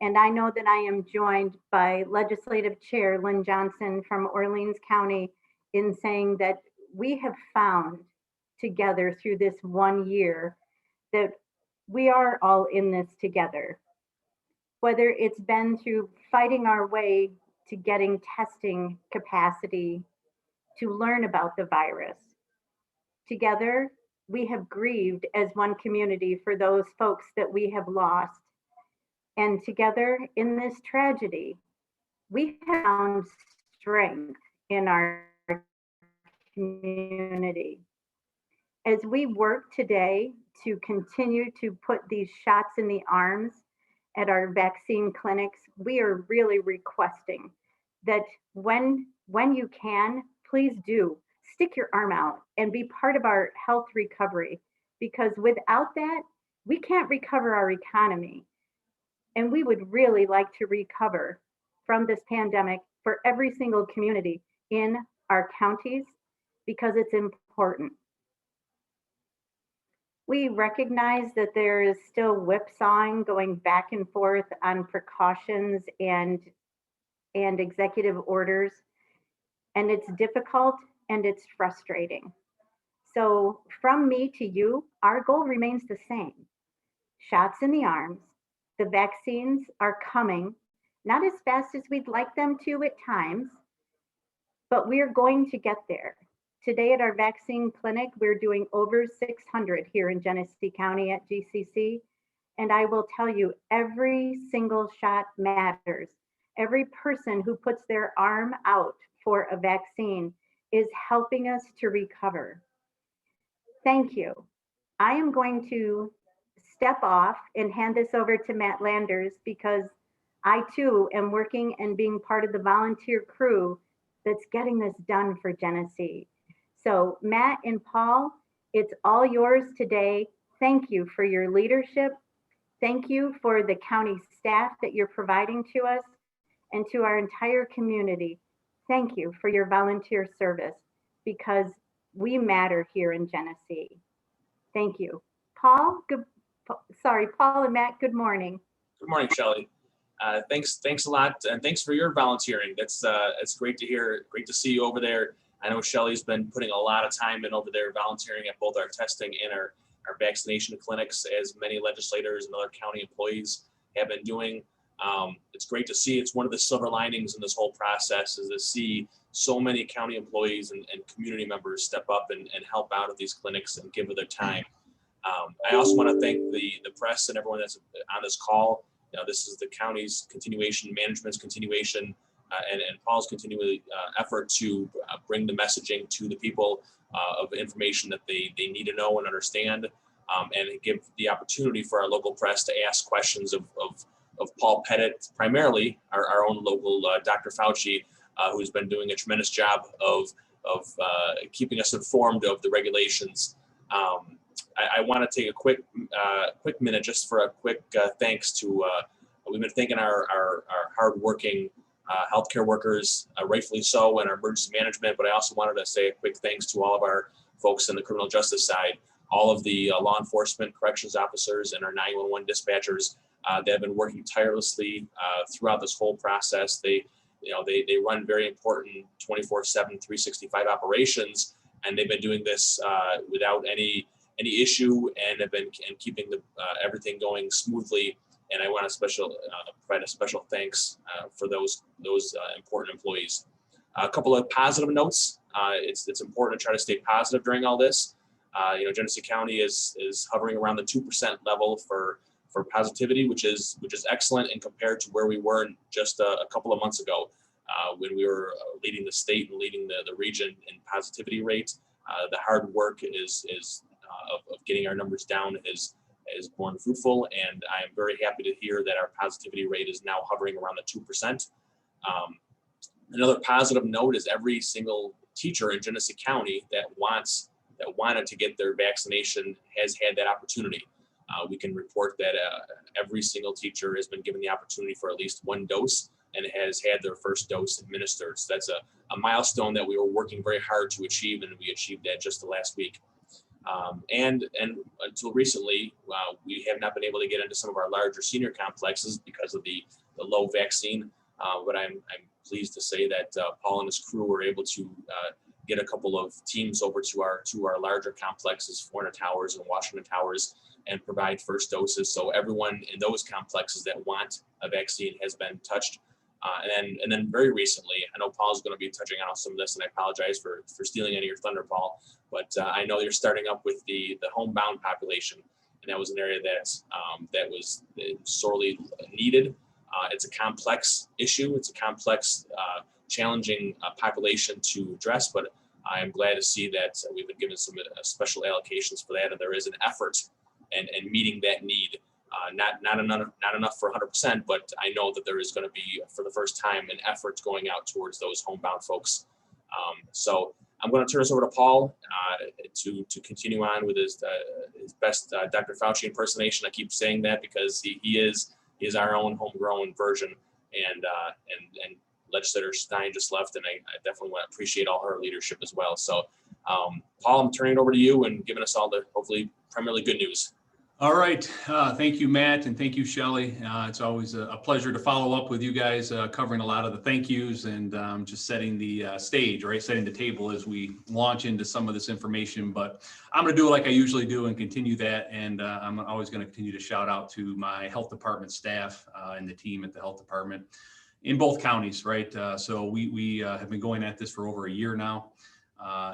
And I know that I am joined by Legislative Chair Lynn Johnson from Orleans County in saying that we have found together through this 1 year that we are all in this together. Whether it's been through fighting our way to getting testing capacity to learn about the virus. Together, we have grieved as one community for those folks that we have lost. And together in this tragedy, we have found strength in our community. As we work today to continue to put these shots in the arms at our vaccine clinics, we are really requesting that when you can, please do stick your arm out and be part of our health recovery, because without that, we can't recover our economy. And we would really like to recover from this pandemic for every single community in our counties because it's important. We recognize that there is still whipsawing going back and forth on precautions and executive orders, and it's difficult and it's frustrating. So from me to you, our goal remains the same. Shots in the arms. The vaccines are coming, not as fast as we'd like them to at times, but we're going to get there. Today at our vaccine clinic, we're doing over 600 here in Genesee County at GCC. And I will tell you, every single shot matters. Every person who puts their arm out for a vaccine is helping us to recover. Thank you. I am going to step off and hand this over to Matt Landers because I too am working and being part of the volunteer crew that's getting this done for Genesee. So Matt and Paul, it's all yours today. Thank you for your leadership. Thank you for the county staff that you're providing to us and to our entire community. Thank you for your volunteer service because we matter here in Genesee. Thank you. Paul, Paul and Matt, good morning. Good morning, Shelley. Thanks a lot, and thanks for your volunteering. It's great to hear. Great to see you over there. I know Shelley's been putting a lot of time in over there, volunteering at both our testing and our vaccination clinics, as many legislators and other county employees have been doing. It's great to see. It's one of the silver linings in this whole process is to see so many county employees and community members step up and help out at these clinics and give of their time. I also want to thank the press and everyone that's on this call. You know, this is the county's continuation, management's continuation, and Paul's continuing effort to bring the messaging to the people of information that they need to know and understand, and give the opportunity for our local press to ask questions of Paul Pettit, primarily our own local Dr. Fauci, who's been doing a tremendous job of keeping us informed of the regulations. I want to take a quick minute just for a quick thanks to, we've been thanking our hardworking healthcare workers, rightfully so, and our emergency management, but I also wanted to say a quick thanks to all of our folks in the criminal justice side, all of the law enforcement, corrections officers, and our 911 dispatchers. They have been working tirelessly throughout this whole process. They run very important 24/7, 365 operations, and they've been doing this without any issue, and have been keeping everything going smoothly. And I want to provide a special thanks for those important employees. A couple of positive notes. It's important to try to stay positive during all this. Genesee County is hovering around the 2% level for positivity, which is excellent, and compared to where we were just a couple of months ago when we were leading the state and leading the region in positivity rate. The hard work of getting our numbers down is borne fruitful, and I am very happy to hear that our positivity rate is now hovering around the 2%. Another positive note is every single teacher in Genesee County that wanted to get their vaccination has had that opportunity. We can report that every single teacher has been given the opportunity for at least one dose and has had their first dose administered. So that's a milestone that we were working very hard to achieve, and we achieved that just the last week. And until recently, we have not been able to get into some of our larger senior complexes because of the low vaccine. But I'm pleased to say that Paul and his crew were able to get a couple of teams over to our larger complexes, 400 Towers and Washington Towers, and provide first doses. So everyone in those complexes that want a vaccine has been touched. And then very recently, I know Paul's going to be touching on some of this, and I apologize for stealing any of your thunder, Paul. But I know you're starting up with the homebound population, and that was an area that was sorely needed. It's a complex issue. It's a complex, challenging population to address, but I am glad to see that we've been given some special allocations for that, and there is an effort and meeting that need. Not enough for 100%, but I know that there is going to be, for the first time, an effort going out towards those homebound folks. So I'm going to turn this over to Paul to continue on with his best Dr. Fauci impersonation. I keep saying that because he is our own homegrown version, and Legislator Stein just left, and I definitely want to appreciate all her leadership as well. So, Paul, I'm turning it over to you and giving us all the hopefully primarily good news. All right. Thank you, Matt, and thank you, Shelley. It's always a pleasure to follow up with you guys, covering a lot of the thank yous and just setting the stage, right? Setting the table as we launch into some of this information. But I'm going to do it like I usually do and continue that. And I'm always going to continue to shout out to my health department staff and the team at the health department in both counties, right? So we have been going at this for over a year now.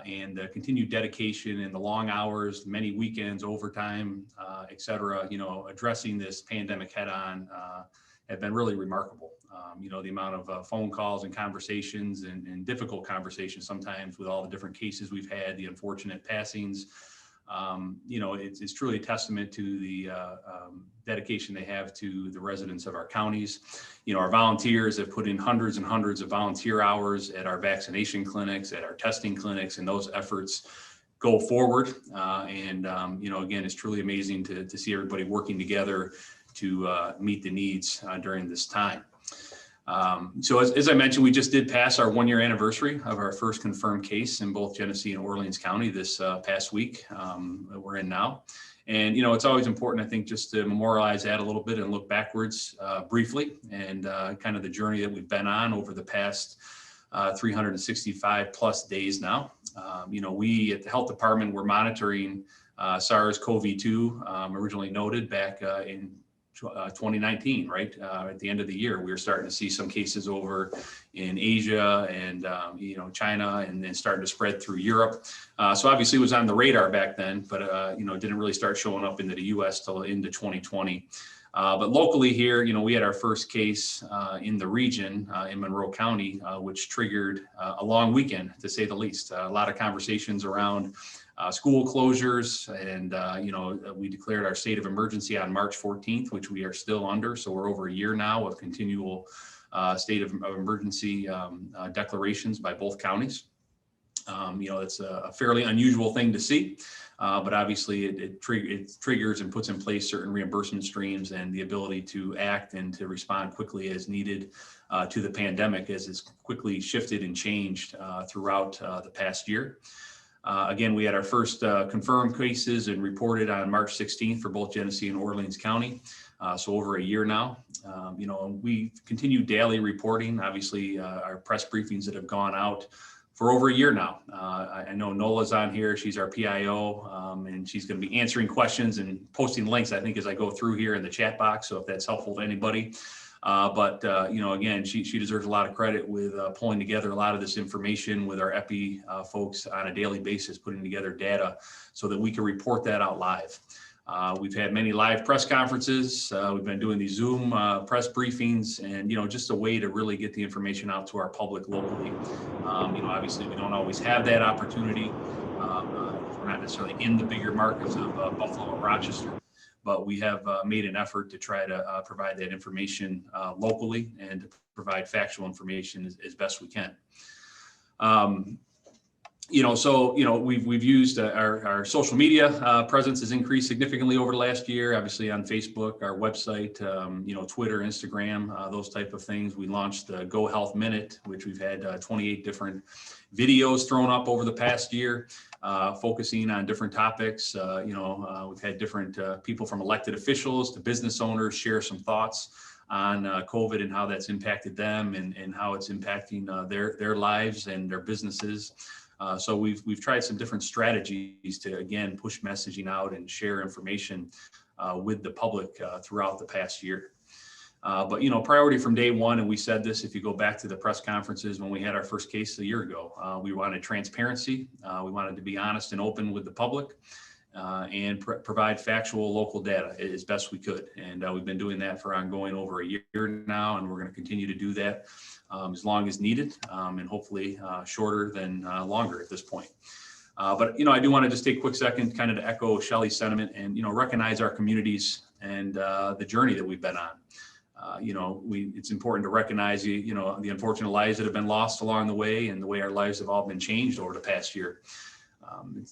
And the continued dedication and the long hours, many weekends, overtime, et cetera, addressing this pandemic head on have been really remarkable. The amount of phone calls and conversations and difficult conversations sometimes with all the different cases we've had, the unfortunate passings. It's truly a testament to the dedication they have to the residents of our counties. Our volunteers have put in hundreds and hundreds of volunteer hours at our vaccination clinics, at our testing clinics, and those efforts go forward. Again, it's truly amazing to see everybody working together to meet the needs during this time. So as I mentioned, we just did pass our 1-year anniversary of our first confirmed case in both Genesee and Orleans County this past week that we're in now. And, it's always important, I think, just to memorialize that a little bit and look backwards briefly and kind of the journey that we've been on over the past 365 plus days now. We at the health department were monitoring SARS-CoV-2 originally noted back in 2019, right? At the end of the year, we were starting to see some cases over in Asia and, China, and then starting to spread through Europe. So obviously it was on the radar back then, but, didn't really start showing up into the US till into 2020. But locally here, we had our first case in the region in Monroe County, which triggered a long weekend, to say the least. A lot of conversations around school closures, and we declared our state of emergency on March 14th, which we are still under. So we're over a year now of continual state of emergency declarations by both counties. It's a fairly unusual thing to see, but obviously it triggers and puts in place certain reimbursement streams and the ability to act and to respond quickly as needed to the pandemic as it's quickly shifted and changed throughout the past year. Again, we had our first confirmed cases and reported on March 16th for both Genesee and Orleans County. So over a year now, we continue daily reporting, obviously our press briefings that have gone out for over a year now. I know Nola's on here. She's our PIO, and she's going to be answering questions and posting links, I think, as I go through here in the chat box. So if that's helpful to anybody. Again, she deserves a lot of credit with pulling together a lot of this information with our EPI folks on a daily basis, putting together data so that we can report that out live. We've had many live press conferences. We've been doing these Zoom press briefings and, just a way to really get the information out to our public locally. Obviously we don't always have that opportunity. We're not necessarily in the bigger markets of Buffalo and Rochester. But we have made an effort to try to provide that information locally and to provide factual information as best we can. We've used our social media presence has increased significantly over the last year, obviously on Facebook, our website, Twitter, Instagram, those type of things. We launched the Go Health Minute, which we've had 28 different videos thrown up over the past year, focusing on different topics. We've had different people from elected officials to business owners share some thoughts on COVID and how that's impacted them and how it's impacting their lives and their businesses. So we've tried some different strategies to, again, push messaging out and share information with the public throughout the past year. But priority from day one, and we said this, if you go back to the press conferences when we had our first case a year ago, we wanted transparency. We wanted to be honest and open with the public and provide factual local data as best we could. And we've been doing that for ongoing over a year now, and we're going to continue to do that as long as needed, and hopefully shorter than longer at this point. But I do want to just take a quick second kind of to echo Shelley's sentiment and, recognize our communities and the journey that we've been on. It's important to recognize, the unfortunate lives that have been lost along the way and the way our lives have all been changed over the past year.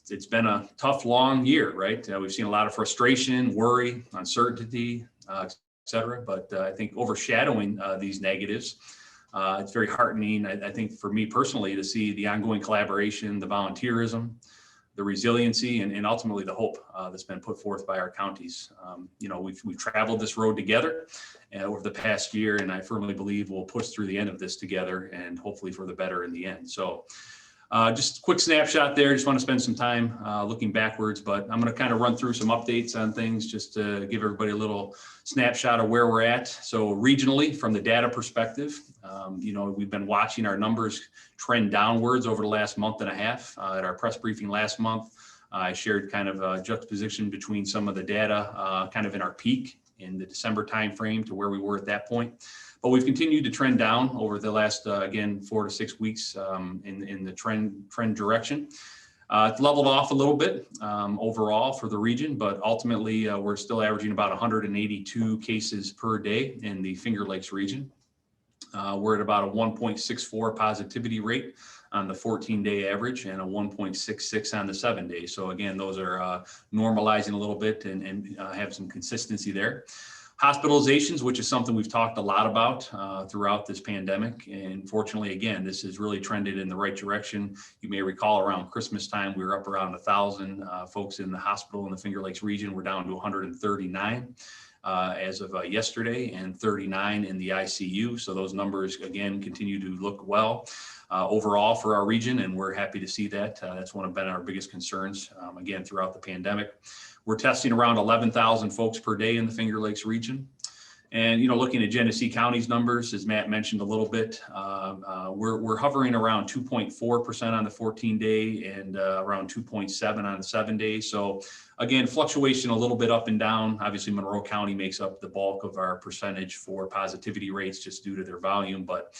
It's been a tough, long year, right? We've seen a lot of frustration, worry, uncertainty, et cetera. But I think overshadowing these negatives, it's very heartening, I think, for me personally, to see the ongoing collaboration, the volunteerism, the resiliency, and ultimately the hope that's been put forth by our counties. We've traveled this road together over the past year, and I firmly believe we'll push through the end of this together and hopefully for the better in the end. So just a quick snapshot there. Just want to spend some time looking backwards, but I'm going to kind of run through some updates on things just to give everybody a little snapshot of where we're at. So regionally, from the data perspective, we've been watching our numbers trend downwards over the last month and a half. At our press briefing last month, I shared kind of a juxtaposition between some of the data kind of in our peak in the December timeframe to where we were at that point. But we've continued to trend down over the last, again, 4 to 6 weeks in the trend direction. It's leveled off a little bit overall for the region, but ultimately we're still averaging about 182 cases per day in the Finger Lakes region. We're at about a 1.64 positivity rate on the 14-day average and a 1.66 on the 7-day. So again, those are normalizing a little bit and have some consistency there. Hospitalizations, which is something we've talked a lot about throughout this pandemic. And fortunately, again, this has really trended in the right direction. You may recall around Christmas time, we were up around 1,000 folks in the hospital in the Finger Lakes region. We're down to 139 as of yesterday and 39 in the ICU. So those numbers, again, continue to look well overall for our region, and we're happy to see that. That's one of been our biggest concerns, again, throughout the pandemic. We're testing around 11,000 folks per day in the Finger Lakes region. And, looking at Genesee County's numbers, as Matt mentioned a little bit, we're hovering around 2.4% on the 14-day and around 2.7 on the 7-day. So again, fluctuation a little bit up and down. Obviously, Monroe County makes up the bulk of our percentage for positivity rates just due to their volume. But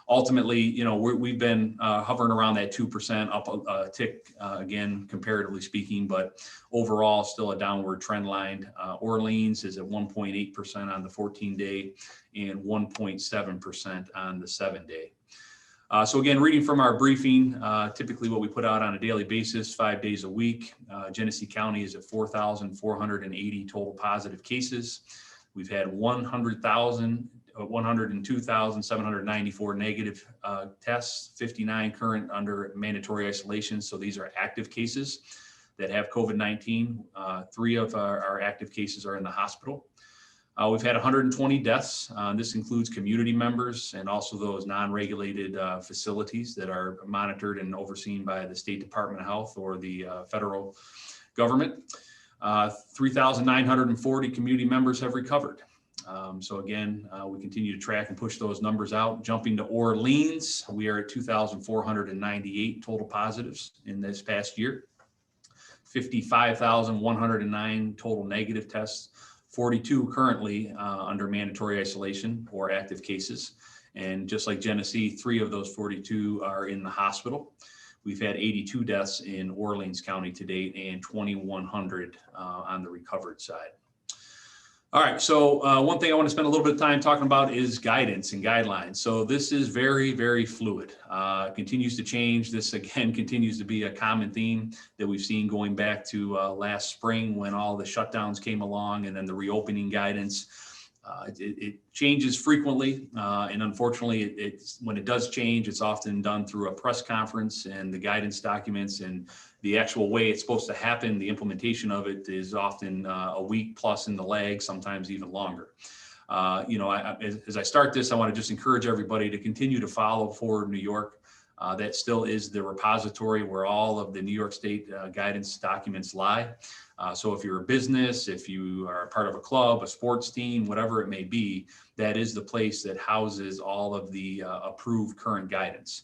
ultimately, we've been hovering around that 2% up a tick, again, comparatively speaking, but overall still a downward trend line. Orleans is at 1.8% on the 14-day and 1.7% on the 7-day. So again, reading from our briefing, typically what we put out on a daily basis, 5 days a week, Genesee County is at 4,480 total positive cases. We've had 102,794 negative tests, 59 current under mandatory isolation. So these are active cases that have COVID-19. 3 of our active cases are in the hospital. We've had 120 deaths. This includes community members and also those non-regulated facilities that are monitored and overseen by the State Department of Health or the federal government. 3,940 community members have recovered. So again, we continue to track and push those numbers out. Jumping to Orleans, we are at 2,498 total positives in this past year. 55,109 total negative tests, 42 currently under mandatory isolation or active cases. And just like Genesee, 3 of those 42 are in the hospital. We've had 82 deaths in Orleans County to date and 2,100 on the recovered side. All right, so one thing I want to spend a little bit of time talking about is guidance and guidelines. So this is very, very fluid. Continues to change. This again continues to be a common theme that we've seen going back to last spring when all the shutdowns came along, and then the reopening guidance. It changes frequently, and unfortunately, when it does change, it's often done through a press conference, and the guidance documents and the actual way it's supposed to happen, the implementation of it is often a week plus in the lag, sometimes even longer. As I start this, I want to just encourage everybody to continue to follow Forward New York. That still is the repository where all of the New York State guidance documents lie. So if you're a business, if you are a part of a club, a sports team, whatever it may be, that is the place that houses all of the approved current guidance.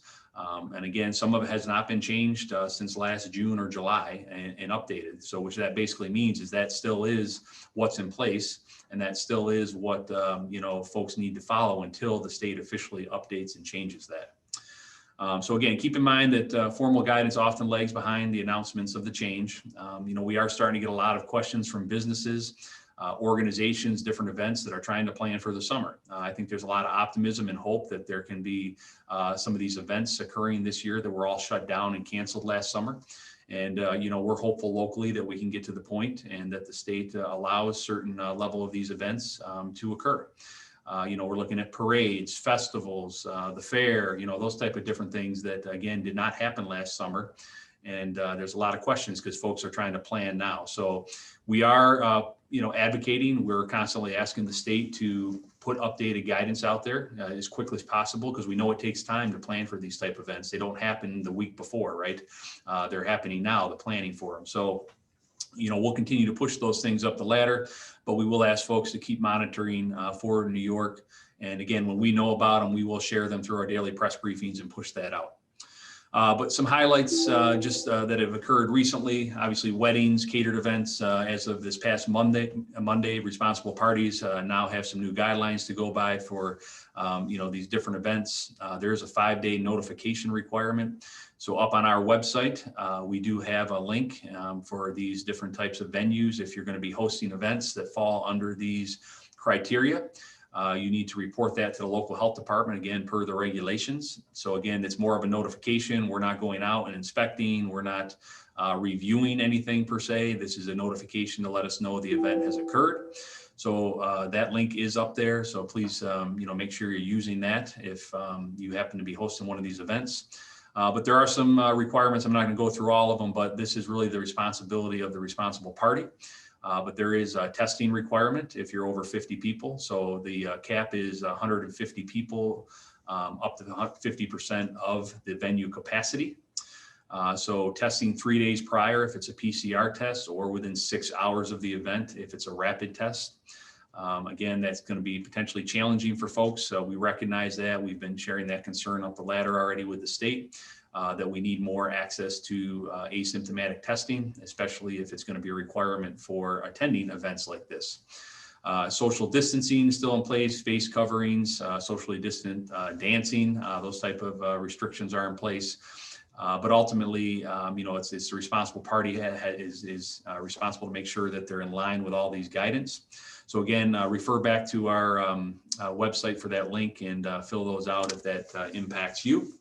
And again, some of it has not been changed since last June or July and updated. So which that basically means is that still is what's in place, and that still is what folks need to follow until the state officially updates and changes that. So again, keep in mind that formal guidance often lags behind the announcements of the change. We are starting to get a lot of questions from businesses, organizations, different events that are trying to plan for the summer. I think there's a lot of optimism and hope that there can be some of these events occurring this year that were all shut down and canceled last summer. And, we're hopeful locally that we can get to the point and that the state allows certain level of these events to occur. We're looking at parades, festivals, the fair, those type of different things that, again, did not happen last summer. And there's a lot of questions because folks are trying to plan now. So we are, advocating. We're constantly asking the state to put updated guidance out there as quickly as possible because we know it takes time to plan for these type of events. They don't happen the week before, right? They're happening now, the planning for them. So we'll continue to push those things up the ladder, but we will ask folks to keep monitoring Forward New York. And again, when we know about them, we will share them through our daily press briefings and push that out. But some highlights that have occurred recently, obviously weddings, catered events, as of this past Monday, responsible parties now have some new guidelines to go by for, these different events. There's a 5-day notification requirement. So up on our website, we do have a link for these different types of venues. If you're going to be hosting events that fall under these criteria, you need to report that to the local health department, again, per the regulations. So again, it's more of a notification. We're not going out and inspecting. We're not reviewing anything per se. This is a notification to let us know the event has occurred. So that link is up there. So please, make sure you're using that if you happen to be hosting one of these events. But there are some requirements. I'm not going to go through all of them, but this is really the responsibility of the responsible party. But there is a testing requirement if you're over 50 people. So the cap is 150 people, up to 50% of the venue capacity. So testing 3 days prior if it's a PCR test, or within 6 hours of the event if it's a rapid test. Again, that's going to be potentially challenging for folks. So we recognize that. We've been sharing that concern up the ladder already with the state, that we need more access to asymptomatic testing, especially if it's going to be a requirement for attending events like this. Social distancing is still in place, face coverings, socially distant dancing, those type of restrictions are in place. But ultimately, it's the responsible party is responsible to make sure that they're in line with all these guidance. So again, refer back to our website for that link and fill those out if that impacts you.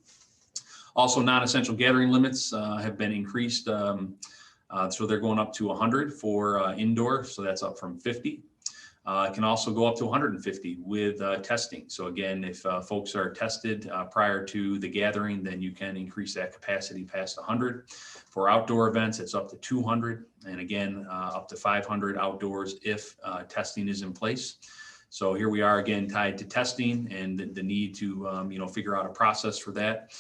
Also, non-essential gathering limits have been increased. So they're going up to 100 for indoor. So that's up from 50. It can also go up to 150 with testing. So again, if folks are tested prior to the gathering, then you can increase that capacity past 100. For outdoor events, it's up to 200. And again, up to 500 outdoors if testing is in place. So here we are again tied to testing and the need to, figure out a process for that.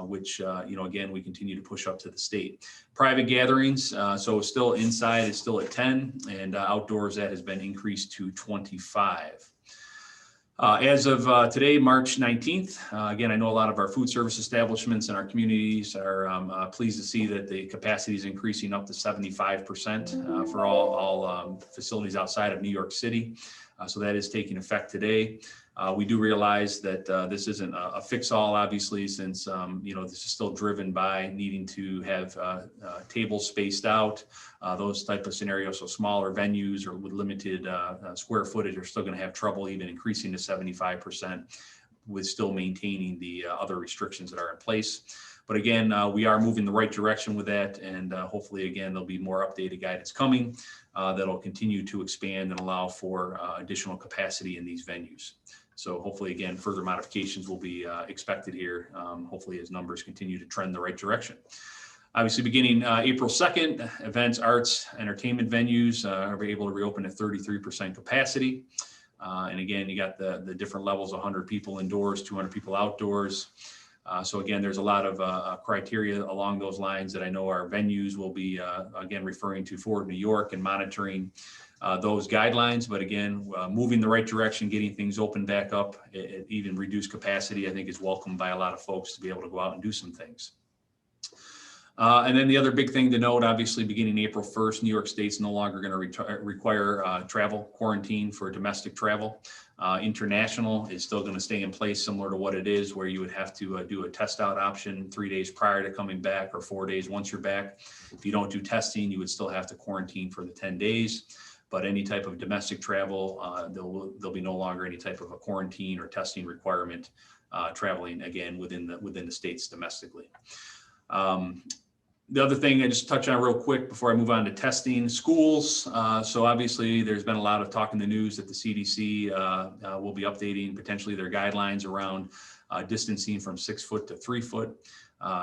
Which, again, we continue to push up to the state. Private gatherings, so still inside is still at 10, and outdoors that has been increased to 25. As of today, March 19th, again, I know a lot of our food service establishments in our communities are pleased to see that the capacity is increasing up to 75% for all facilities outside of New York City. So that is taking effect today. We do realize that this isn't a fix-all, obviously, since this is still driven by needing to have tables spaced out, those type of scenarios. So smaller venues or with limited square footage are still going to have trouble even increasing to 75% with still maintaining the other restrictions that are in place. But again, we are moving the right direction with that, and hopefully, again, there'll be more updated guidance coming that'll continue to expand and allow for additional capacity in these venues. So hopefully, again, further modifications will be expected here, hopefully as numbers continue to trend the right direction. Obviously, beginning April 2nd, events, arts, entertainment venues are able to reopen at 33% capacity. And again, you got the different levels, 100 people indoors, 200 people outdoors. So again, there's a lot of criteria along those lines that I know our venues will be, again, referring to Ford, New York, and monitoring those guidelines. But again, moving the right direction, getting things open back up, even reduced capacity, I think is welcomed by a lot of folks to be able to go out and do some things. And then the other big thing to note, obviously, beginning April 1st, New York State's no longer going to require travel quarantine for domestic travel. International is still going to stay in place, similar to what it is, where you would have to do a test out option 3 days prior to coming back or 4 days once you're back. If you don't do testing, you would still have to quarantine for the 10 days. But any type of domestic travel, there'll be no longer any type of a quarantine or testing requirement traveling, again, within the states domestically. The other thing I just touch on real quick before I move on to testing, schools. So obviously there's been a lot of talk in the news that the CDC will be updating potentially their guidelines around distancing from 6 foot to 3 foot.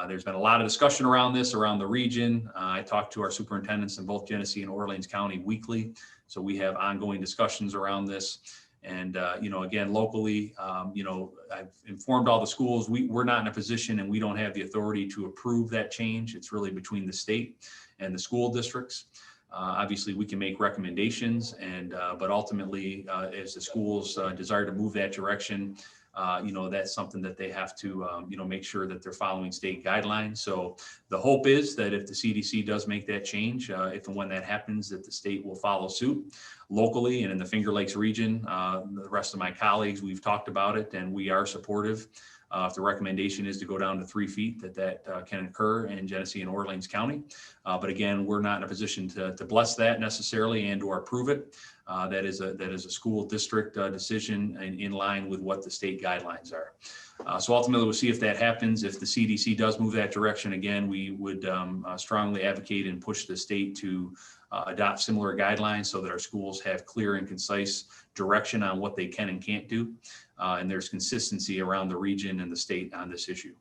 There's been a lot of discussion around this around the region. I talk to our superintendents in both Genesee and Orleans County weekly. So we have ongoing discussions around this. And, again, locally, I've informed all the schools, we're not in a position and we don't have the authority to approve that change. It's really between the state and the school districts. Obviously, we can make recommendations, but ultimately, as the schools desire to move that direction, that's something that they have to, make sure that they're following state guidelines. So the hope is that if the CDC does make that change, if and when that happens, that the state will follow suit locally. And in the Finger Lakes region, the rest of my colleagues, we've talked about it and we are supportive. If the recommendation is to go down to 3 feet, that can occur in Genesee and Orleans County. But again, we're not in a position to bless that necessarily and or approve it. That is a school district decision in line with what the state guidelines are. So ultimately, we'll see if that happens. If the CDC does move that direction, again, we would strongly advocate and push the state to adopt similar guidelines so that our schools have clear and concise direction on what they can and can't do. And there's consistency around the region and the state on this issue.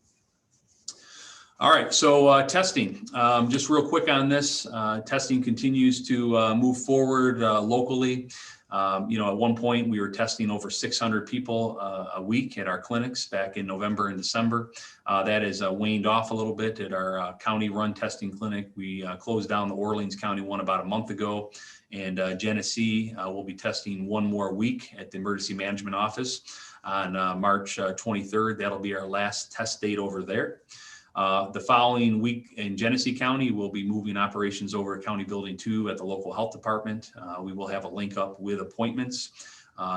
All right, so testing, just real quick on this, testing continues to move forward locally. At one point we were testing over 600 people a week at our clinics back in November and December. That has waned off a little bit at our county-run testing clinic. We closed down the Orleans County one about a month ago, and Genesee will be testing one more week at the emergency management office on March 23rd. That'll be our last test date over there. The following week in Genesee County, we'll be moving operations over to County Building 2 at the local health department. We will have a link up with appointments.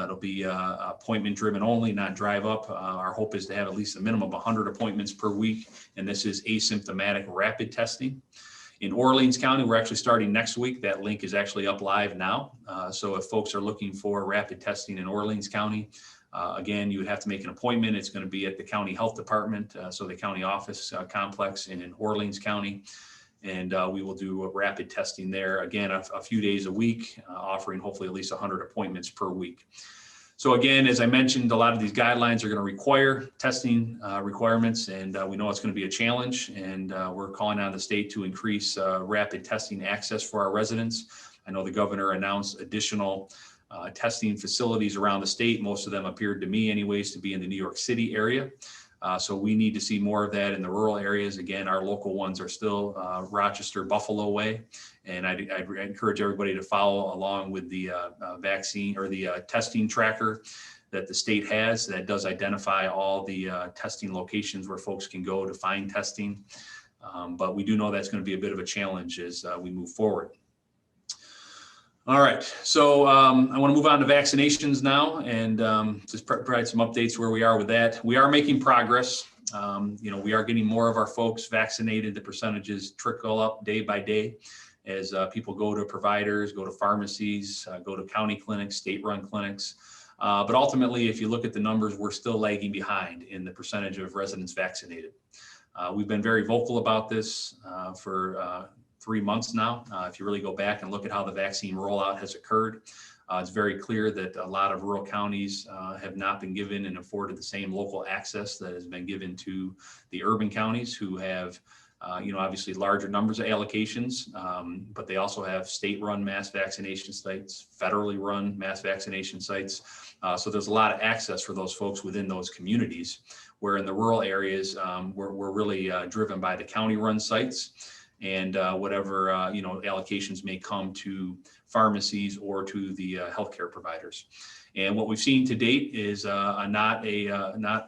It'll be appointment driven only, not drive up. Our hope is to have at least a minimum of 100 appointments per week, and this is asymptomatic rapid testing. In Orleans County, we're actually starting next week. That link is actually up live now. So if folks are looking for rapid testing in Orleans County, again, you would have to make an appointment. It's going to be at the county health department, so the county office complex in Orleans County. And we will do rapid testing there, again, a few days a week, offering hopefully at least 100 appointments per week. So again, as I mentioned, a lot of these guidelines are going to require testing requirements, and we know it's going to be a challenge. And we're calling on the state to increase rapid testing access for our residents. I know the governor announced additional testing facilities around the state. Most of them appeared to me anyways to be in the New York City area. So we need to see more of that in the rural areas. Again, our local ones are still Rochester, Buffalo way. And I'd encourage everybody to follow along with the vaccine or the testing tracker that the state has that does identify all the testing locations where folks can go to find testing. But we do know that's going to be a bit of a challenge as we move forward. All right, so I want to move on to vaccinations now and just provide some updates where we are with that. We are making progress. We are getting more of our folks vaccinated. The percentages trickle up day by day as people go to providers, go to pharmacies, go to county clinics, state-run clinics. But ultimately, if you look at the numbers, we're still lagging behind in the percentage of residents vaccinated. We've been very vocal about this for 3 months now. If you really go back and look at how the vaccine rollout has occurred, it's very clear that a lot of rural counties have not been given and afforded the same local access that has been given to the urban counties who have obviously larger numbers of allocations, but they also have state-run mass vaccination sites, federally run mass vaccination sites. So there's a lot of access for those folks within those communities, where in the rural areas, we're really driven by the county-run sites and whatever allocations may come to pharmacies or to the healthcare providers. And what we've seen to date is not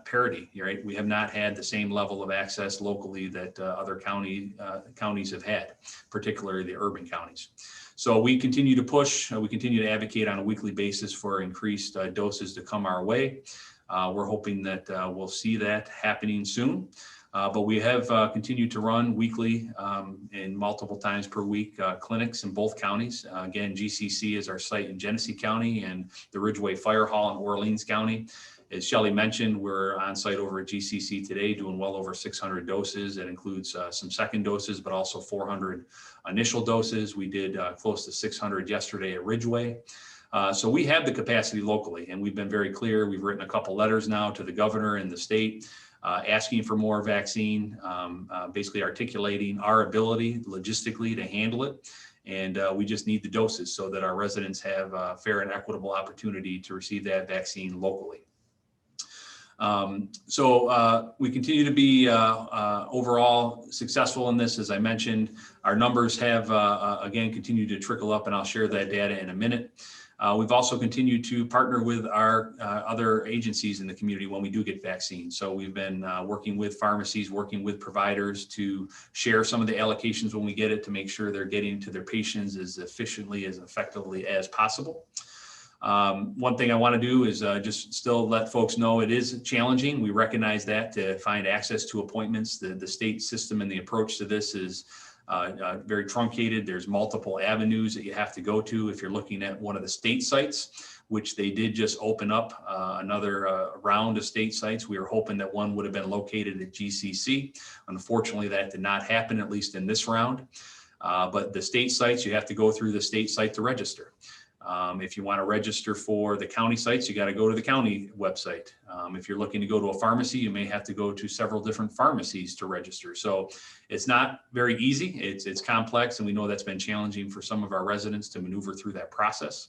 parity, right? We have not had the same level of access locally that other counties have had, particularly the urban counties. So we continue to push, we continue to advocate on a weekly basis for increased doses to come our way. We're hoping that we'll see that happening soon. But we have continued to run weekly and multiple times per week clinics in both counties. Again, GCC is our site in Genesee County and the Ridgeway Fire Hall in Orleans County. As Shelley mentioned, we're on site over at GCC today doing well over 600 doses. That includes some second doses, but also 400 initial doses. We did close to 600 yesterday at Ridgeway. So we have the capacity locally, and we've been very clear. We've written a couple letters now to the governor and the state asking for more vaccine, basically articulating our ability logistically to handle it. And we just need the doses so that our residents have a fair and equitable opportunity to receive that vaccine locally. So we continue to be overall successful in this. As I mentioned, our numbers have again continued to trickle up, and I'll share that data in a minute. We've also continued to partner with our other agencies in the community when we do get vaccines. So we've been working with pharmacies, working with providers to share some of the allocations when we get it, to make sure they're getting to their patients as efficiently, as effectively as possible. One thing I want to do is just still let folks know it is challenging. We recognize that to find access to appointments. The state system and the approach to this is very truncated. There's multiple avenues that you have to go to. If you're looking at one of the state sites, which they did just open up another round of state sites, we were hoping that one would have been located at GCC. Unfortunately, that did not happen, at least in this round. But the state sites, you have to go through the state site to register. If you want to register for the county sites, you got to go to the county website. If you're looking to go to a pharmacy, you may have to go to several different pharmacies to register. So it's not very easy. It's complex, and we know that's been challenging for some of our residents to maneuver through that process.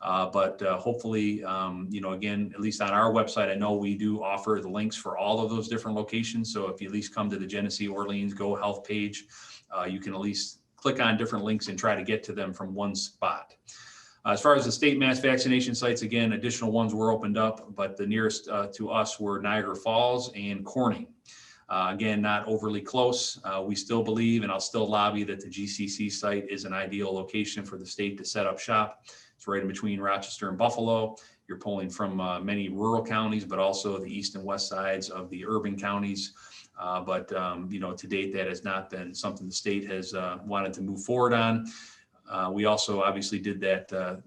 But hopefully, again, at least on our website, I know we do offer the links for all of those different locations. So if you at least come to the Genesee Orleans Go Health page, you can at least click on different links and try to get to them from one spot. As far as the state mass vaccination sites, again, additional ones were opened up, but the nearest to us were Niagara Falls and Corning. Again, not overly close. We still believe, and I'll still lobby, that the GCC site is an ideal location for the state to set up shop. It's right in between Rochester and Buffalo. You're pulling from many rural counties, but also the east and west sides of the urban counties. But to date, that has not been something the state has wanted to move forward on. We also obviously did that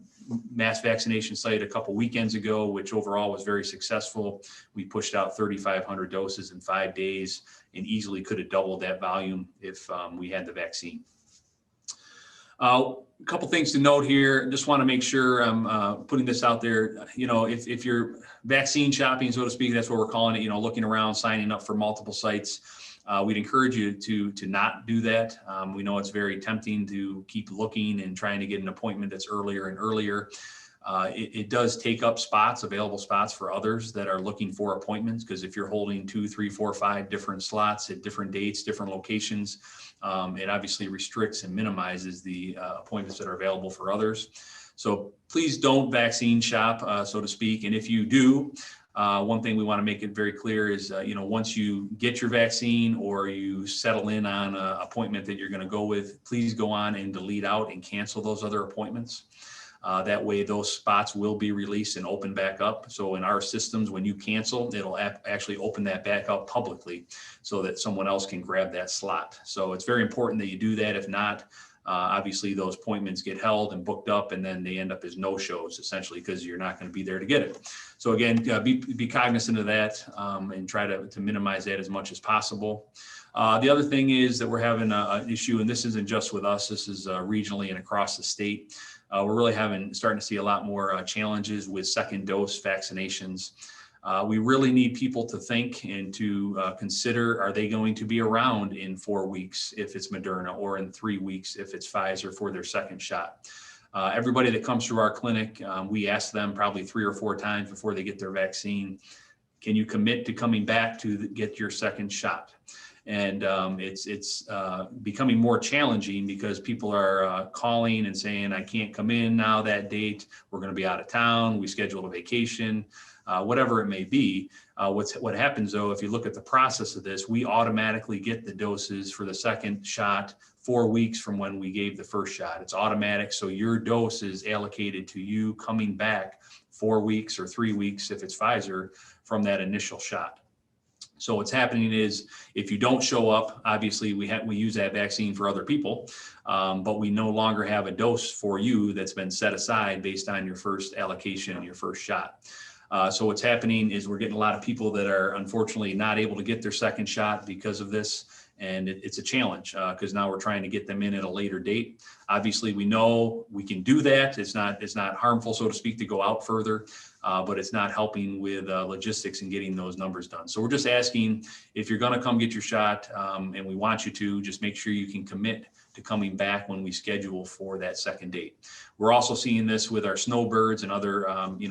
mass vaccination site a couple weekends ago, which overall was very successful. We pushed out 3,500 doses in 5 days and easily could have doubled that volume if we had the vaccine. A couple things to note here. Just want to make sure I'm putting this out there. If you're vaccine shopping, so to speak, that's what we're calling it, looking around, signing up for multiple sites, we'd encourage you to not do that. We know it's very tempting to keep looking and trying to get an appointment that's earlier and earlier. It does take up available spots for others that are looking for appointments, because if you're holding 2, 3, 4, 5 different slots at different dates, different locations, it obviously restricts and minimizes the appointments that are available for others. So please don't vaccine shop, so to speak. And if you do, one thing we want to make it very clear is, once you get your vaccine or you settle in on an appointment that you're going to go with, please go on and delete out and cancel those other appointments. That way those spots will be released and open back up. So in our systems, when you cancel, it'll actually open that back up publicly so that someone else can grab that slot. So it's very important that you do that. If not, obviously those appointments get held and booked up, and then they end up as no-shows essentially because you're not going to be there to get it. So again, be cognizant of that and try to minimize that as much as possible. The other thing is that we're having an issue, and this isn't just with us, this is regionally and across the state. We're really starting to see a lot more challenges with second dose vaccinations. We really need people to think and to consider, are they going to be around in 4 weeks if it's Moderna, or in 3 weeks if it's Pfizer for their second shot? Everybody that comes through our clinic, we ask them probably 3 or 4 times before they get their vaccine, can you commit to coming back to get your second shot? And it's becoming more challenging because people are calling and saying, I can't come in now that date, we're going to be out of town, we scheduled a vacation, whatever it may be. What happens though, if you look at the process of this, we automatically get the doses for the second shot 4 weeks from when we gave the first shot. It's automatic. So your dose is allocated to you coming back 4 weeks or 3 weeks if it's Pfizer from that initial shot. So what's happening is if you don't show up, obviously we use that vaccine for other people, but we no longer have a dose for you that's been set aside based on your first allocation and your first shot. So what's happening is we're getting a lot of people that are unfortunately not able to get their second shot because of this. And it's a challenge because now we're trying to get them in at a later date. Obviously, we know we can do that. It's not harmful, so to speak, to go out further, but it's not helping with logistics and getting those numbers done. So we're just asking, if you're going to come get your shot, and we want you to, just make sure you can commit to coming back when we schedule for that second date. We're also seeing this with our snowbirds and other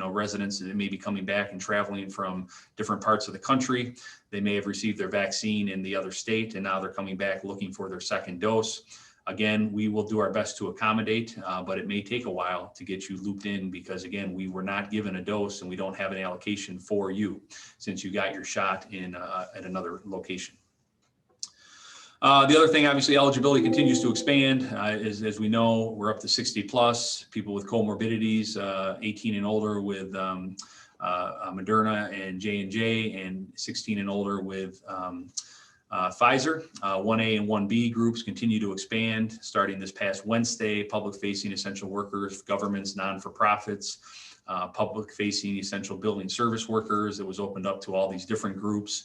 residents that may be coming back and traveling from different parts of the country. They may have received their vaccine in the other state, and now they're coming back looking for their second dose. Again, we will do our best to accommodate, but it may take a while to get you looped in because, again, we were not given a dose and we don't have an allocation for you since you got your shot at another location. The other thing, obviously, eligibility continues to expand. As we know, we're up to 60 plus, people with comorbidities, 18 and older with Moderna and J&J, and 16 and older with Pfizer. 1A and 1B groups continue to expand. Starting this past Wednesday, public-facing essential workers, governments, non-for-profits, public-facing essential building service workers. It was opened up to all these different groups.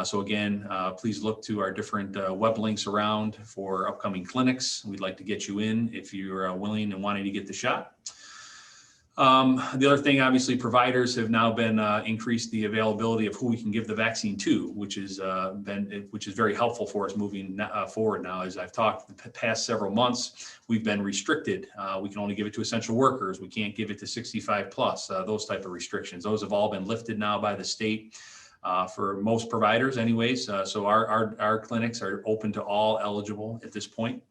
So again, please look to our different web links around for upcoming clinics. We'd like to get you in if you're willing and wanting to get the shot. The other thing, obviously, providers have now been increased the availability of who we can give the vaccine to, which is very helpful for us moving forward now. As I've talked the past several months, we've been restricted. We can only give it to essential workers. We can't give it to 65 plus, those type of restrictions. Those have all been lifted now by the state. For most providers anyways. So our clinics are open to all eligible at this point.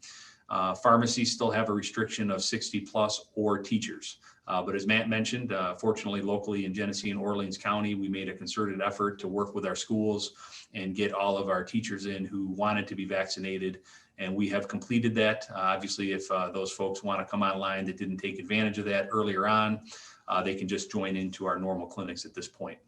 Pharmacies still have a restriction of 60 plus or teachers. But as Matt mentioned, fortunately, locally in Genesee and Orleans County, we made a concerted effort to work with our schools and get all of our teachers in who wanted to be vaccinated. And we have completed that. Obviously, if those folks want to come online that didn't take advantage of that earlier on, they can just join into our normal clinics at this point.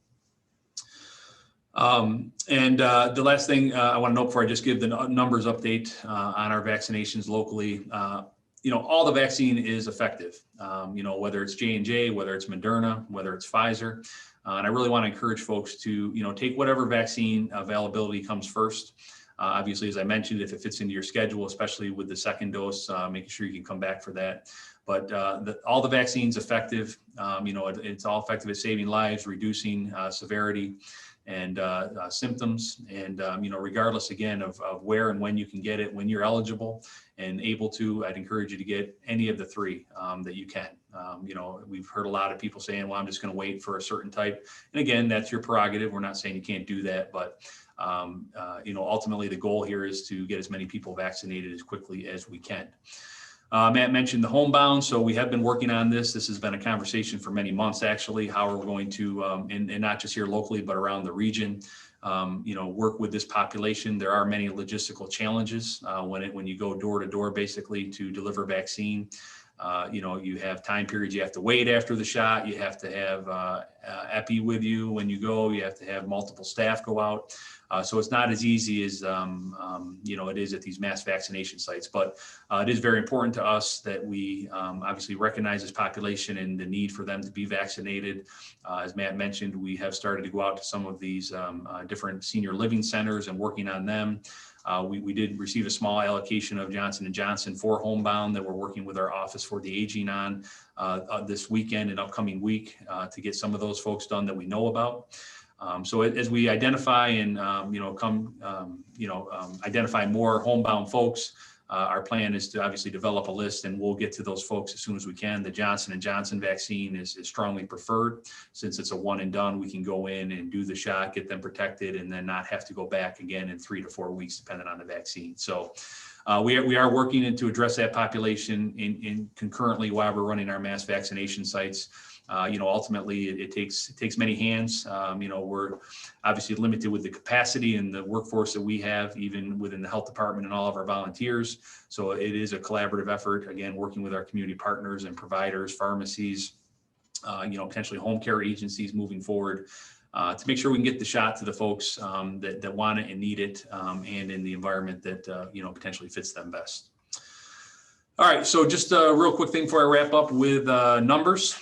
The last thing I want to note before I just give the numbers update on our vaccinations locally, all the vaccine is effective, whether it's J&J, whether it's Moderna, whether it's Pfizer. And I really want to encourage folks to, take whatever vaccine availability comes first. Obviously, as I mentioned, if it fits into your schedule, especially with the second dose, making sure you can come back for that. But all the vaccines effective, it's all effective at saving lives, reducing severity and symptoms, and regardless again of where and when you can get it, when you're eligible and able to, I'd encourage you to get any of the three that you can. We've heard a lot of people saying, well, I'm just going to wait for a certain type, and again, that's your prerogative. We're not saying you can't do that, but ultimately the goal here is to get as many people vaccinated as quickly as we can. Matt mentioned the homebound, so we have been working on this. This has been a conversation for many months, actually, how are we going to, and not just here locally, but around the region, work with this population. There are many logistical challenges when you go door to door, basically, to deliver vaccine. You have time periods you have to wait after the shot. You have to have epi with you when you go. You have to have multiple staff go out. So it's not as easy as it is at these mass vaccination sites. But it is very important to us that we obviously recognize this population and the need for them to be vaccinated. As Matt mentioned, we have started to go out to some of these different senior living centers and working on them. We did receive a small allocation of Johnson & Johnson for Homebound that we're working with our Office for the Aging on this weekend and upcoming week to get some of those folks done that we know about. So as we identify and identify more homebound folks, our plan is to obviously develop a list, and we'll get to those folks as soon as we can. The Johnson & Johnson vaccine is strongly preferred. Since it's a one and done, we can go in and do the shot, get them protected, and then not have to go back again in 3 to 4 weeks, depending on the vaccine. So we are working to address that population in concurrently while we're running our mass vaccination sites. Ultimately it takes many hands. We're obviously limited with the capacity and the workforce that we have, even within the health department and all of our volunteers. So it is a collaborative effort, again, working with our community partners and providers, pharmacies, potentially home care agencies moving forward to make sure we can get the shot to the folks that want it and need it, and in the environment that, potentially fits them best. All right, so just a real quick thing before I wrap up with numbers.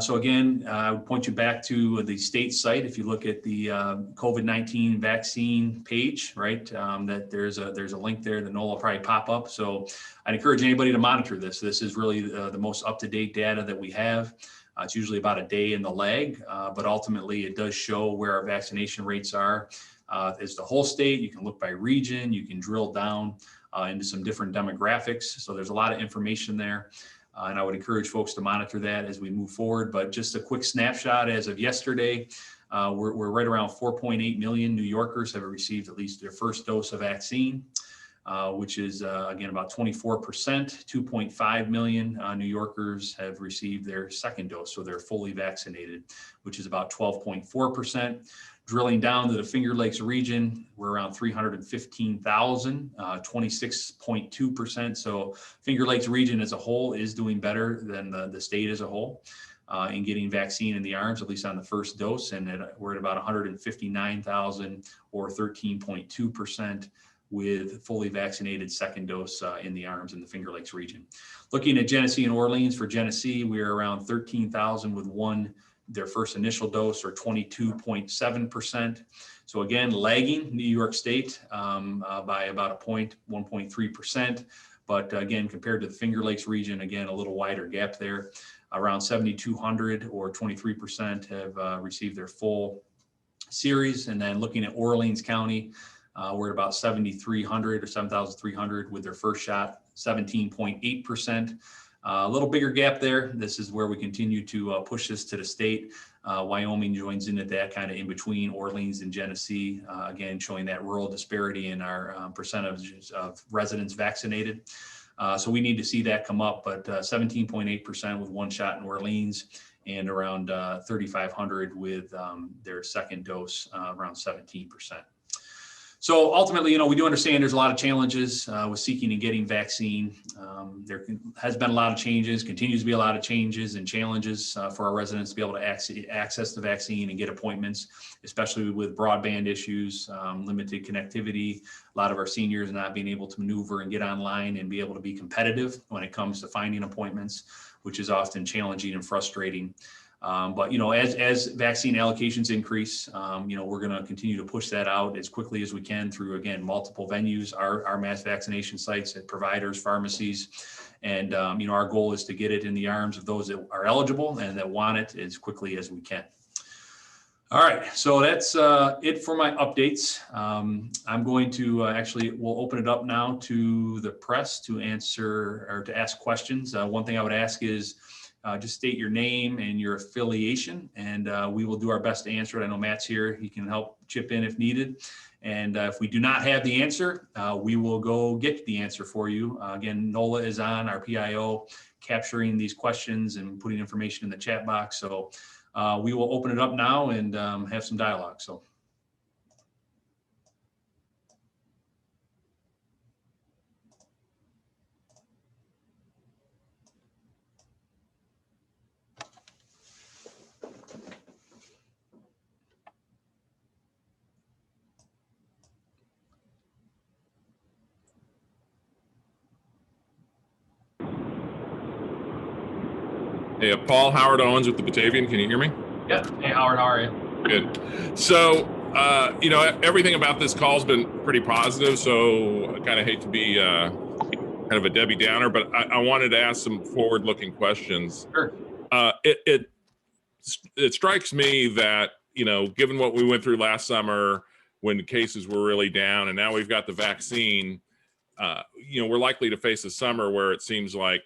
So again, I would point you back to the state site. If you look at the COVID-19 vaccine page, right, that there's a link there that Nola will probably pop up. So I'd encourage anybody to monitor this. This is really the most up-to-date data that we have. It's usually about a day in the lag, but ultimately it does show where our vaccination rates are. It's the whole state. You can look by region. You can drill down into some different demographics. So there's a lot of information there. And I would encourage folks to monitor that as we move forward. But just a quick snapshot as of yesterday, we're right around 4.8 million New Yorkers have received at least their first dose of vaccine, which is, again, about 24%. 2.5 million New Yorkers have received their second dose, so they're fully vaccinated, which is about 12.4%. Drilling down to the Finger Lakes region, we're around 315,000, 26.2%. So Finger Lakes region as a whole is doing better than the state as a whole in getting vaccine in the arms, at least on the first dose. And we're at about 159,000 or 13.2% with fully vaccinated second dose in the arms in the Finger Lakes region. Looking at Genesee and Orleans, for Genesee, we're around 13,000 with their first initial dose, or 22.7%. So again, lagging New York State by about a point, 1.3%. But again, compared to the Finger Lakes region, again, a little wider gap there. Around 7,200 or 23% have received their full series. And then looking at Orleans County, we're at about 7,300 or 7,300 with their first shot, 17.8%. A little bigger gap there. This is where we continue to push this to the state. Wyoming joins in at that kind of in between Orleans and Genesee, again, showing that rural disparity in our percentage of residents vaccinated. So we need to see that come up, but 17.8% with one shot in Orleans and around 3,500 with their second dose, around 17%. So ultimately, we do understand there's a lot of challenges with seeking and getting vaccine. There has been a lot of changes, continues to be a lot of changes and challenges for our residents to be able to access the vaccine and get appointments, especially with broadband issues, limited connectivity, a lot of our seniors not being able to maneuver and get online and be able to be competitive when it comes to finding appointments, which is often challenging and frustrating. But as vaccine allocations increase, we're going to continue to push that out as quickly as we can through, again, multiple venues, our mass vaccination sites at providers, pharmacies, and our goal is to get it in the arms of those that are eligible and that want it as quickly as we can. All right, so that's it for my updates. I'm going to we'll open it up now to the press to answer or to ask questions. One thing I would ask is, just state your name and your affiliation, and we will do our best to answer it. I know Matt's here. He can help chip in if needed. And if we do not have the answer, we will go get the answer for you. Again, Nola is on, our PIO, capturing these questions and putting information in the chat box. So we will open it up now and have some dialogue. So. Hey, Paul Howard Owens with the Batavian. Can you hear me? Yeah. Hey, Howard, how are you? Good. So, everything about this call's been pretty positive. So I kind of hate to be kind of a Debbie Downer, but I wanted to ask some forward-looking questions. Sure. It strikes me that, given what we went through last summer when the cases were really down, and now we've got the vaccine, we're likely to face a summer where it seems like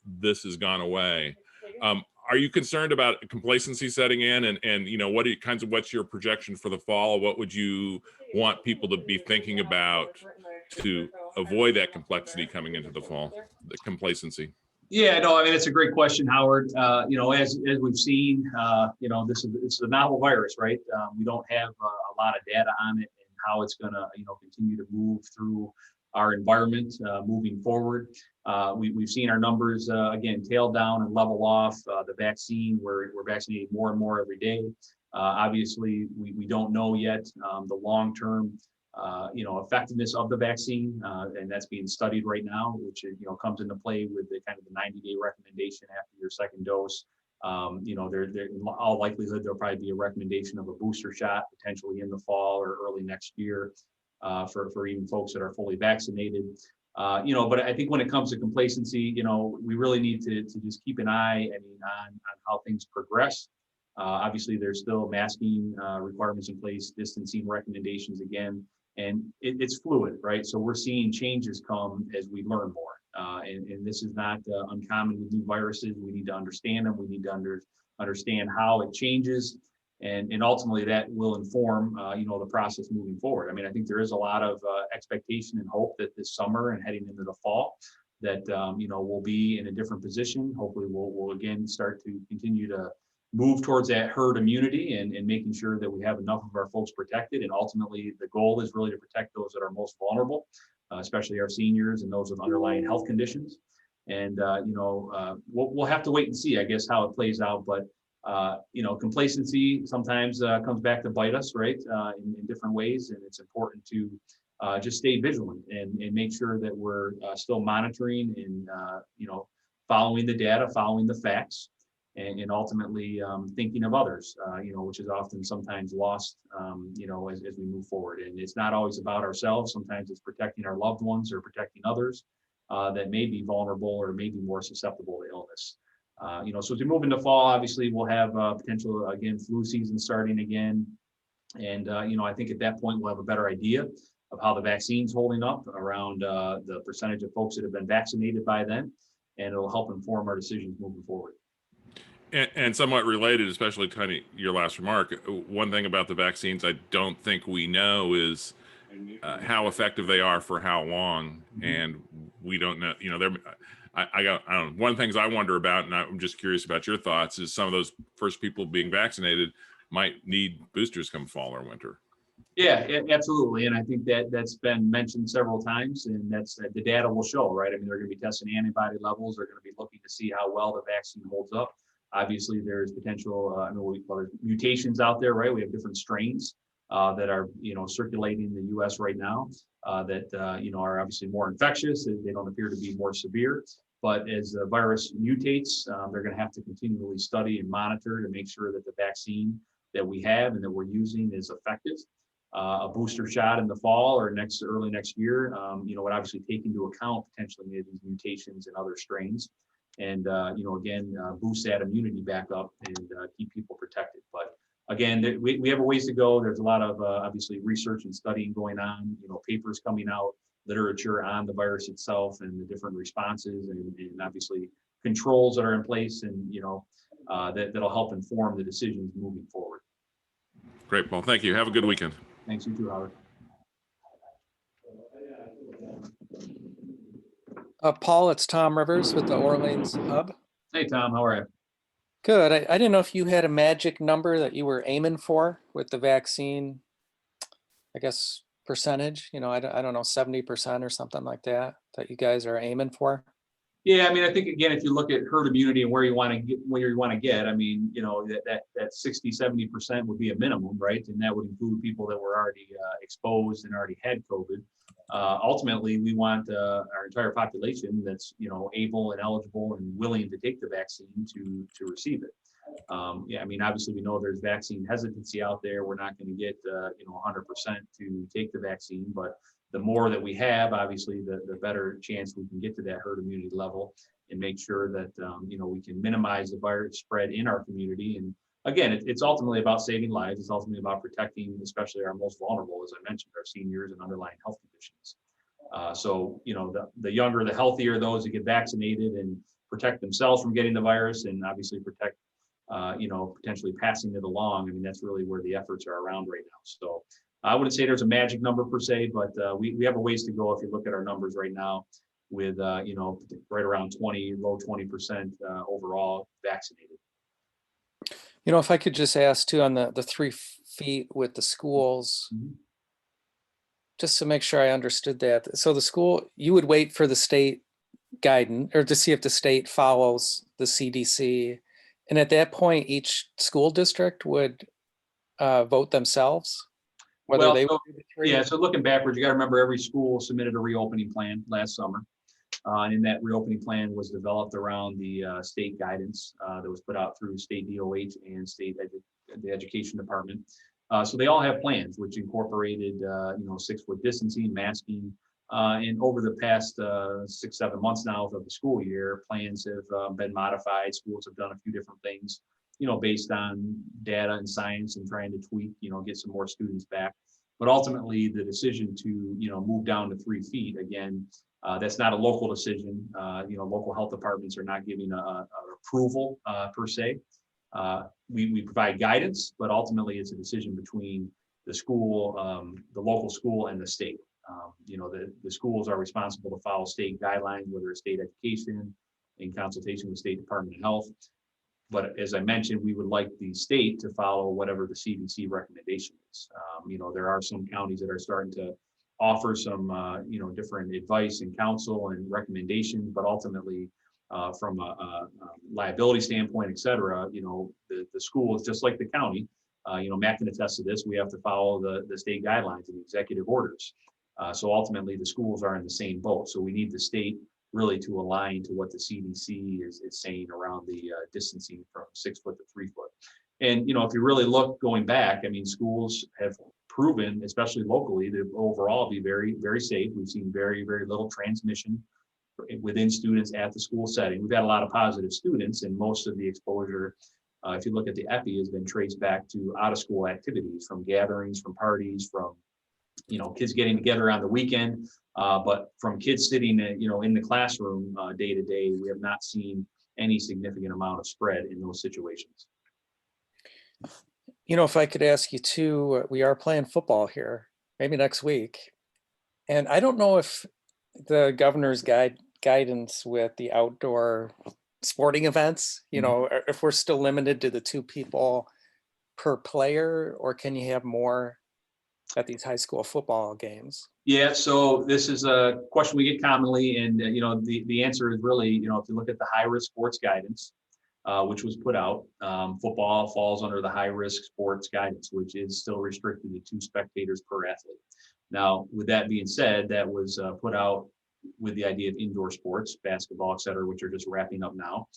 this has gone away. Are you concerned about complacency setting in, and what's your projection for the fall? What would you want people to be thinking about to avoid that complexity coming into the fall, the complacency? Yeah, no, I mean, it's a great question, Howard. As we've seen, this is a novel virus, right? We don't have a lot of data on it and how it's going to, continue to move through our environment moving forward. We've seen our numbers, again, tail down and level off. The vaccine, we're vaccinating more and more every day. Obviously, we don't know yet the long-term effectiveness of the vaccine, and that's being studied right now, which comes into play with the kind of the 90-day recommendation after your second dose. There in all likelihood there'll probably be a recommendation of a booster shot potentially in the fall or early next year for even folks that are fully vaccinated. But I think when it comes to complacency, we really need to just keep an eye, on how things progress. Obviously, there's still masking requirements in place, distancing recommendations again, and it's fluid, right? So we're seeing changes come as we learn more. And this is not uncommon with new viruses. We need to understand them. We need to understand how it changes. And ultimately that will inform, the process moving forward. I mean, I think there is a lot of expectation and hope that this summer and heading into the fall that, we'll be in a different position. Hopefully we'll again start to continue to move towards that herd immunity and making sure that we have enough of our folks protected. And ultimately, the goal is really to protect those that are most vulnerable, especially our seniors and those with underlying health conditions. And, we'll have to wait and see, I guess, how it plays out. But, complacency sometimes comes back to bite us, right, in different ways. And it's important to just stay vigilant and make sure that we're still monitoring and, following the data, following the facts. And ultimately thinking of others, which is often sometimes lost, as we move forward. And it's not always about ourselves. Sometimes it's protecting our loved ones or protecting others that may be vulnerable or may be more susceptible to illness. So as we move into fall, obviously we'll have potential, again, flu season starting again. And, I think at that point we'll have a better idea of how the vaccine's holding up around the percentage of folks that have been vaccinated by then. And it'll help inform our decisions moving forward. And somewhat related, especially kind of your last remark, one thing about the vaccines I don't think we know is how effective they are for how long. And we don't know, I don't know. One of the things I wonder about, and I'm just curious about your thoughts, is some of those first people being vaccinated might need boosters come fall or winter. Yeah, absolutely. And I think that's been mentioned several times, and that's the data will show, right? I mean, they're going to be testing antibody levels. They're going to be looking to see how well the vaccine holds up. Obviously, there's potential, there's mutations out there, right? We have different strains that are, circulating in the U.S. right now that, are obviously more infectious. They don't appear to be more severe. But as the virus mutates, they're going to have to continually study and monitor to make sure that the vaccine that we have and that we're using is effective. A booster shot in the fall or early next year, would obviously take into account potentially these mutations and other strains. And, again, boost that immunity back up and keep people protected. But again, we have a ways to go. There's a lot of, obviously, research and studying going on, papers coming out, literature on the virus itself and the different responses and obviously controls that are in place and, that'll help inform the decisions moving forward. Great, Paul. Thank you. Have a good weekend. Thanks, you too, Howard. Paul, it's Tom Rivers with the Orleans Hub. Hey, Tom, how are you? Good. I didn't know if you had a magic number that you were aiming for with the vaccine, I guess, percentage, I don't know, 70% or something like that you guys are aiming for? Yeah, I mean, I think again, if you look at herd immunity and where you want to get, I mean, you know, that 60, 70% would be a minimum, right? And that would include people that were already exposed and already had COVID. Ultimately, we want our entire population that's, you know, able and eligible and willing to take the vaccine to receive it. Yeah, I mean, obviously we know there's vaccine hesitancy out there. We're not going to get, you know, 100% to take the vaccine, but the more that we have, obviously, the better chance we can get to that herd immunity level and make sure that, you know, we can minimize the virus spread in our community. And again, it's ultimately about saving lives. It's ultimately about protecting, especially our most vulnerable, as I mentioned, our seniors and underlying health conditions. So, you know, the younger, the healthier those who get vaccinated and protect themselves from getting the virus, and obviously protect, you know, potentially passing it along. I mean, that's really where the efforts are around right now. So I wouldn't say there's a magic number per se, but we have a ways to go if you look at our numbers right now with, you know, right around 20, low 20% overall vaccinated. You know, if I could just ask too on the 3 feet with the schools, Mhm. just to make sure I understood that. So the school, you would wait for the state guidance or to see if the state follows the CDC. And at that point, each school district would vote themselves, whether Well, they so, would do the 3. yeah, so looking backwards, you got to remember every school submitted a reopening plan last summer. And in that reopening plan was developed around the state guidance that was put out through state DOH and the education department. So they all have plans which incorporated, you know, 6-foot distancing, masking, and over the past 6-7 months now of the school year, plans have been modified. Schools have done a few different things, you know, based on data and science and trying to tweak, you know, get some more students back. But ultimately, the decision to, you know, move down to 3 feet again. That's not a local decision. You know, local health departments are not giving an approval per se. We provide guidance, but ultimately it's a decision between the school, the local school, and the state. You know, the schools are responsible to follow state guidelines, whether it's state education, in consultation with State Department of Health. But as I mentioned, we would like the state to follow whatever the CDC recommendation is. You know, there are some counties that are starting to offer some, you know, different advice and counsel and recommendations, but ultimately, from a liability standpoint, et cetera, you know, the school is just like the county. You know, Matt can attest to this. We have to follow the state guidelines and the executive orders. So ultimately, the schools are in the same boat. So we need the state really to align to what the CDC is saying around the distancing from 6 foot to 3 foot. And, you know, if you really look going back, I mean, schools have proven, especially locally, to overall be very, very safe. We've seen very, very little transmission within students at the school setting. We've had a lot of positive students, and most of the exposure, if you look at the epi, has been traced back to out of school activities, from gatherings, from parties, from, you know, kids getting together on the weekend. But from kids sitting, you know, in the classroom day to day, we have not seen any significant amount of spread in those situations. You know, if I could ask you too, we are playing football here, maybe next week. And I don't know if the governor's guidance with the outdoor sporting events, you know, if we're still limited to the 2 people per player, or can you have more at these high school football games? Yeah, so this is a question we get commonly, and you know, the answer is really, you know, if you look at the high-risk sports guidance, which was put out, football falls under the high-risk sports guidance, which is still restricted to 2 spectators per athlete. Now, with that being said, that was put out with the idea of indoor sports, basketball, et cetera, which are just wrapping up now.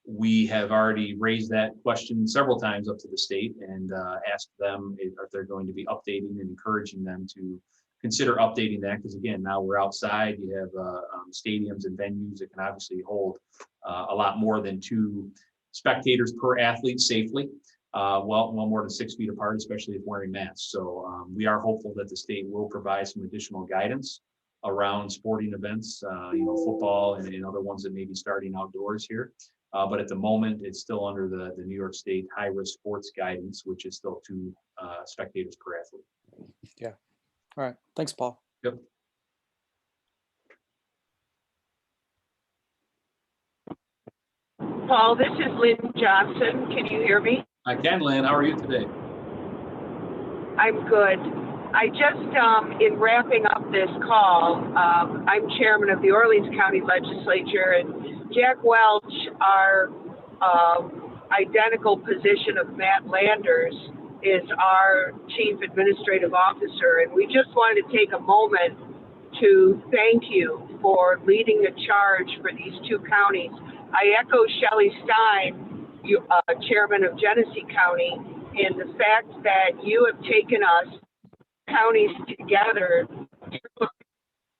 We have already raised that question several times up to the state and asked them if they're going to be updating and encouraging them to consider updating that, because again, now we're outside. You have stadiums and venues that can obviously hold a lot more than 2 spectators per athlete safely. Well more than 6 feet apart, especially if wearing masks. So we are hopeful that the state will provide some additional guidance around sporting events, you know, football and other ones that may be starting outdoors here. But at the moment, it's still under the New York State high-risk sports guidance, which is still 2 spectators per athlete. Yeah. All right. Thanks, Paul. Yep. Paul, this is Lynn Johnson. Can you hear me? I can, Lynn. How are you today? I'm good. I just, in wrapping up this call, I'm chairman of the Orleans County Legislature, and Jack Welch, our identical position of Matt Landers, is our Chief Administrative Officer. And we just wanted to take a moment to thank you for leading the charge for these two counties. I echo Shelley Stein, Chairman of Genesee County, in the fact that you have taken us counties together.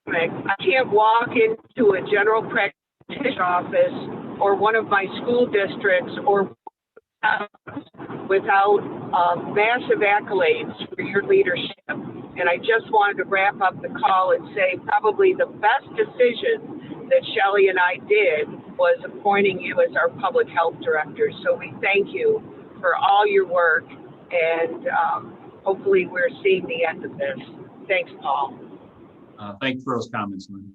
I can't walk into a general practitioner office or one of my school districts or without massive accolades for your leadership. And I just wanted to wrap up the call and say probably the best decision that Shelley and I did was appointing you as our public health director. So we thank you for all your work, and hopefully we're seeing the end of this. Thanks, Paul. Thanks for those comments, Lynn.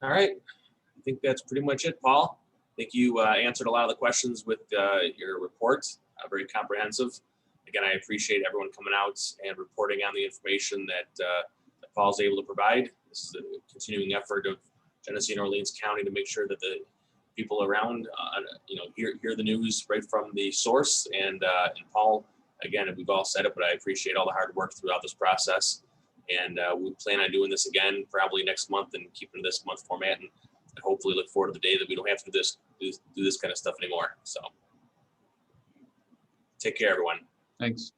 All right, I think that's pretty much it, Paul. I think you answered a lot of the questions with your report, very comprehensive. Again, I appreciate everyone coming out and reporting on the information that Paul's able to provide. This is a continuing effort of Genesee and Orleans County to make sure that the people around, hear the news right from the source. And Paul, again, we've all said it, but I appreciate all the hard work throughout this process. And we plan on doing this again probably next month and keeping this month format, and hopefully look forward to the day that we don't have to do this kind of stuff anymore. So take care, everyone. Thanks.